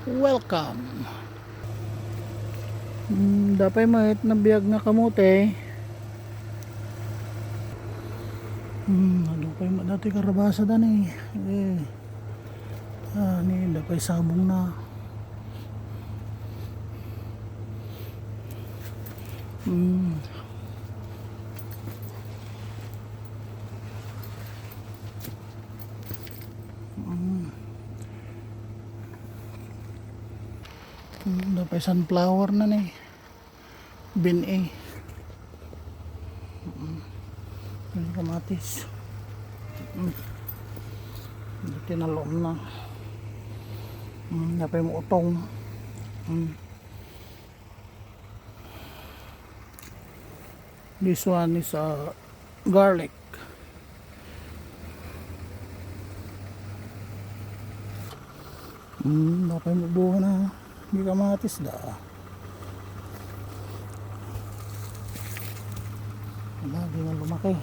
Welcome. Dapat mahit na biyag na kamote. Ano pa yung dati karabasa dan eh. Ni dapat sabong na. Dapat sunflower na ni. Bin eh. Yung kamatis. Tinalom na. Dapat mo utong. This one is garlic. Dapat mo buo na. Hindi kamatis da. Hindi na lumaki.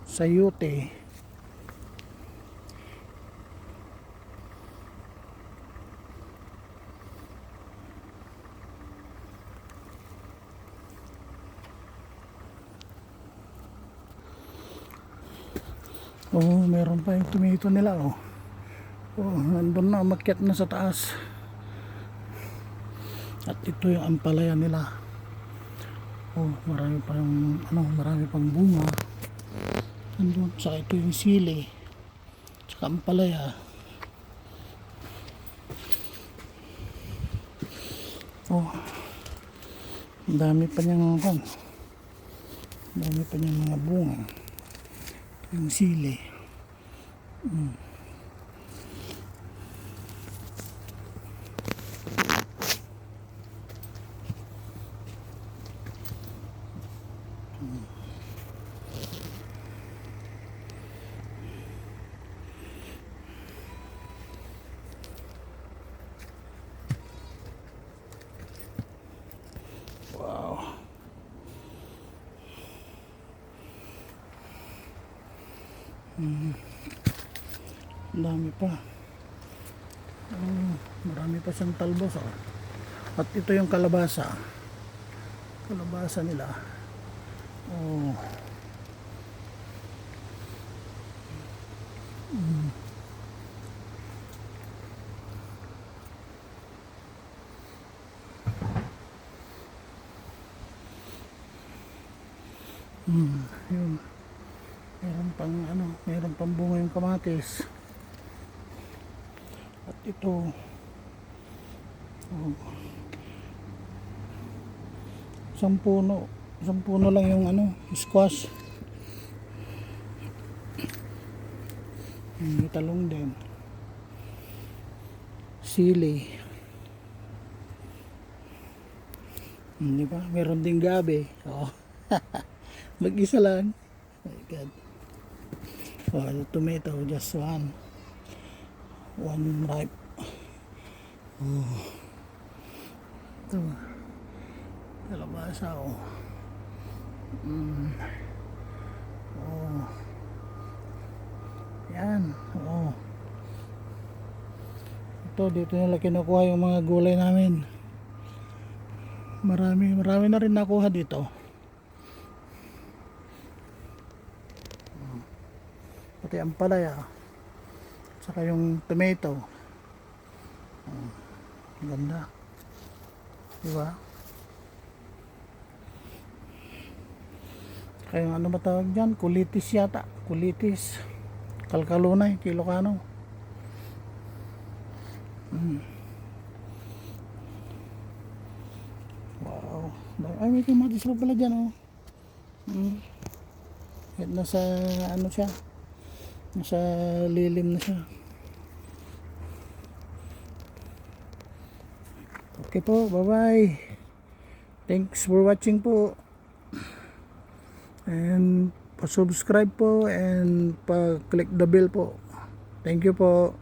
Sayote. Meron pa yung tomato nila nandun na, umakyat na sa taas. At ito yung ampalaya nila. Marami pang bunga. Nandun, saka ito yung sili. Saka ampalaya. Ang dami pa niyang mga bunga. Yung sili. Wow. Dami pa. Marami pa siyang talbos. At ito yung kalabasa. Kalabasa nila. Yun. Meron pang bunga yung kamatis. At ito isang puno lang yung squash. May talong din, sili, di ba? Meron ding gabi. Mag-isa lang. Oh my God. The tomato, just one ripe. Ito kalabasa. Yan. Ito, dito nila kinukuha yung mga gulay namin. Marami na rin nakuha dito. Pati ampalaya. Saka yung tomato. Ganda. Diba? Kaya ano ba tawag dyan? Kulitis yata. Kulitis. Kalkalunay. Kilokano. Wow. Ay, may kamatis pa pala dyan. Nasa siya. Nasa lilim na siya. Okay po. Bye-bye. Thanks for watching po. And pa-subscribe po and pa-click the bell po. Thank you po.